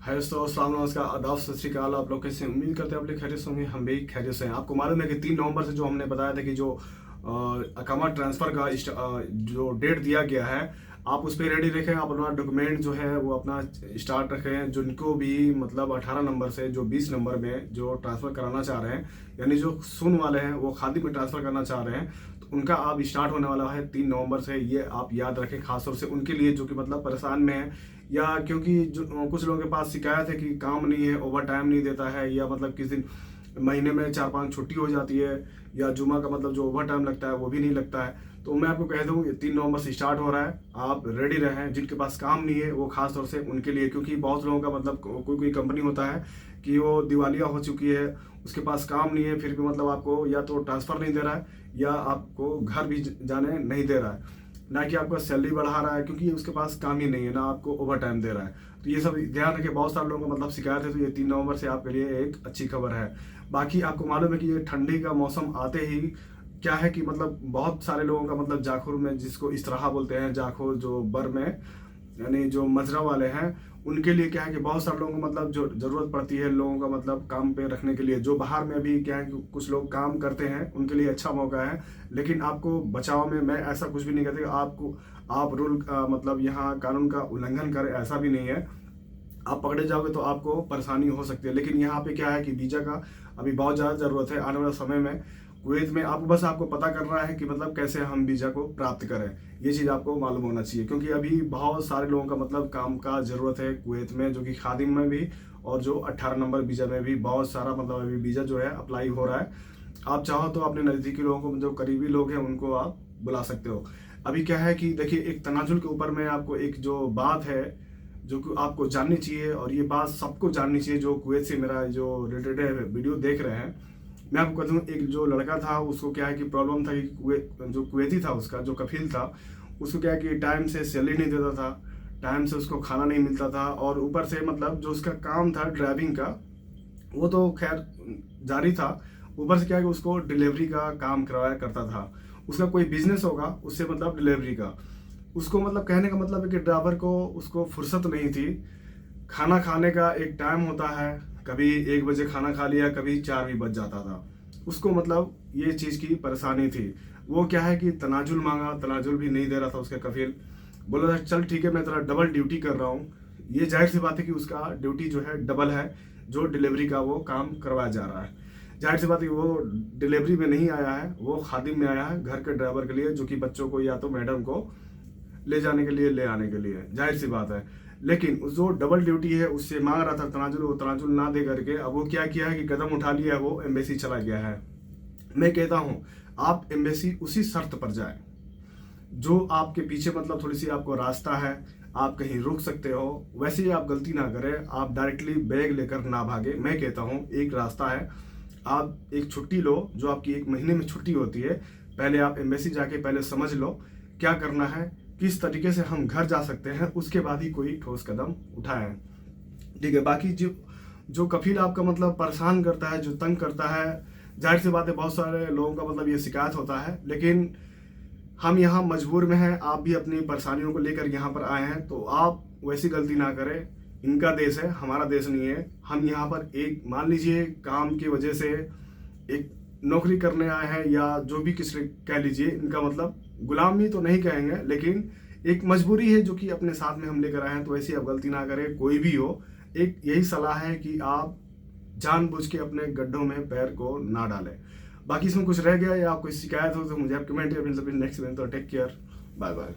है दोस्तों, अस्सलाम वालेकुम, नमस्कार, आदाब, सत श्री अकाल। आप लोग कैसे, उम्मीद करते हैं आप लोग खैरियत से होंगे। हम भी खैरियत से हैं। आपको मालूम है कि 3 नवंबर से जो हमने बताया था कि जो अकामा ट्रांसफ़र का जो डेट दिया गया है, आप उस पर रेडी रखें। आप अपना डॉक्यूमेंट जो है वो अपना स्टार्ट रखें। जिनको भी मतलब 18 नंबर से जो 20 नंबर में जो ट्रांसफ़र कराना चाह रहे हैं, यानी जो सुन वाले हैं वो खादी में ट्रांसफ़र करना चाह रहे हैं, तो उनका आप स्टार्ट होने वाला है 3 नवंबर से। ये आप याद रखें, खासतौर से उनके लिए जो कि मतलब परेशान में है, या क्योंकि जो कुछ लोगों के पास शिकायत है कि काम नहीं है, ओवर टाइम नहीं देता है, या मतलब किस दिन महीने में 4-5 छुट्टी हो जाती है, या जुमा का मतलब जो ओवर टाइम लगता है वो भी नहीं लगता है। तो मैं आपको कह दूं, 3 नवंबर से स्टार्ट हो रहा है। आप रेडी रहें। जिनके पास काम नहीं है वो खास तौर से उनके लिए, क्योंकि बहुत लोगों का मतलब कोई कोई कंपनी होता है कि वो दिवालिया हो चुकी है, उसके पास काम नहीं है, फिर भी मतलब आपको या तो ट्रांसफ़र नहीं दे रहा है, या आपको घर भी जाने नहीं दे रहा है, ना कि आपका सैलरी बढ़ा रहा है, क्योंकि उसके पास काम ही नहीं है, ना आपको ओवर टाइम दे रहा है। तो ये सब ध्यान रखें। बहुत सारे लोगों को मतलब शिकायत है, तो ये 3 नवंबर से आपके लिए एक अच्छी खबर है। बाकी आपको मालूम है कि ये ठंडी का मौसम आते ही क्या है कि मतलब बहुत सारे लोगों का मतलब जाखुर में, जिसको इस तरह बोलते हैं, जाखुर जो बर में, यानी जो मजरा वाले हैं, उनके लिए क्या है कि बहुत सारे लोगों को मतलब जो ज़रूरत पड़ती है लोगों का मतलब काम पे रखने के लिए। जो बाहर में अभी क्या है कि कुछ लोग काम करते हैं, उनके लिए अच्छा मौका है। लेकिन आपको बचाव में मैं ऐसा कुछ भी नहीं कहती आपको आप रूल का मतलब यहाँ कानून का उल्लंघन करें, ऐसा भी नहीं है। आप पकड़े जाओगे तो आपको परेशानी हो सकती है। लेकिन यहाँ पे क्या है कि वीज़ा का अभी बहुत ज़्यादा ज़रूरत है आने वाले समय में कुवैत में। आपको बस आपको पता करना है कि मतलब कैसे हम वीज़ा को प्राप्त करें। ये चीज़ आपको मालूम होना चाहिए, क्योंकि अभी बहुत सारे लोगों का मतलब काम का ज़रूरत है कुवैत में, जो कि खादिम में भी, और जो 18 नंबर वीज़ा में भी बहुत सारा मतलब अभी वीज़ा जो है अप्लाई हो रहा है। आप चाहो तो अपने नज़दीकी लोगों को, जो करीबी लोग हैं, उनको आप बुला सकते हो। अभी क्या है कि देखिए, एक तनाजुल के ऊपर में आपको एक जो बात है जो कि आपको जाननी चाहिए, और ये बात सबको जाननी चाहिए जो कुवैत से मेरा जो रिलेटेड वीडियो देख रहे हैं। मैं आपको कहता हूँ, एक जो लड़का था उसको क्या है कि प्रॉब्लम था कि जो कुवैती था, उसका जो कफील था, उसको क्या है कि टाइम से सैलरी नहीं देता था, टाइम से उसको खाना नहीं मिलता था, और ऊपर से मतलब जो उसका काम था ड्राइविंग का, वो तो खैर जारी था, ऊपर से क्या है कि उसको डिलीवरी का काम करवाया करता था। उसका कोई बिजनेस होगा उससे, मतलब डिलीवरी का। उसको मतलब कहने का मतलब है कि ड्राइवर को उसको फुर्सत नहीं थी। खाना खाने का एक टाइम होता है, कभी 1 बजे खाना खा लिया, कभी 4 भी बज जाता था। उसको मतलब ये चीज़ की परेशानी थी। वो क्या है कि तनाजुल मांगा, तनाजुल भी नहीं दे रहा था उसका कफील। बोला था चल ठीक है, मैं तेरा डबल ड्यूटी कर रहा हूँ। ये जाहिर सी बात है कि उसका ड्यूटी जो है डबल है, जो डिलीवरी का वो काम करवाया जा रहा है। जाहिर सी बात है कि वो डिलीवरी में नहीं आया है, वो खादिम में आया है, घर के ड्राइवर के लिए, जो कि बच्चों को या तो मैडम को ले जाने के लिए, ले आने के लिए, जाहिर सी बात है। लेकिन उस जो डबल ड्यूटी है उससे मांग रहा था तनाजुल, वो तनाजुल ना दे करके अब वो क्या किया है कि कदम उठा लिया है, वो एम्बेसी चला गया है। मैं कहता हूँ आप एम्बेसी उसी शर्त पर जाए जो आपके पीछे मतलब थोड़ी सी आपको रास्ता है, आप कहीं रुक सकते हो, वैसे ही आप गलती ना करें। आप डायरेक्टली बैग लेकर ना भागे। मैं कहता हूँ एक रास्ता है, आप एक छुट्टी लो, जो आपकी 1 महीने में छुट्टी होती है। पहले आप एम्बेसी जाके पहले समझ लो क्या करना है, किस तरीके से हम घर जा सकते हैं, उसके बाद ही कोई ठोस कदम उठाएं। ठीक है। बाकी जो जो कफील आपका मतलब परेशान करता है, जो तंग करता है, जाहिर सी बात है बहुत सारे लोगों का मतलब ये शिकायत होता है। लेकिन हम यहाँ मजबूर में हैं, आप भी अपनी परेशानियों को लेकर यहाँ पर आए हैं, तो आप वैसी गलती ना करें। इनका देश है, हमारा देश नहीं है। हम यहाँ पर एक मान लीजिए काम की वजह से एक नौकरी करने आए हैं, या जो भी किसी कह लीजिए, इनका मतलब गुलामी तो नहीं कहेंगे, लेकिन एक मजबूरी है जो कि अपने साथ में हम लेकर आए हैं। तो ऐसी आप गलती ना करें, कोई भी हो। एक यही सलाह है कि आप जानबूझ के अपने गड्ढों में पैर को ना डालें। बाकी इसमें कुछ रह गया या कोई शिकायत हो तो मुझे आप कमेंट या फिर नेक्स्ट में। तो टेक केयर, बाय बाय।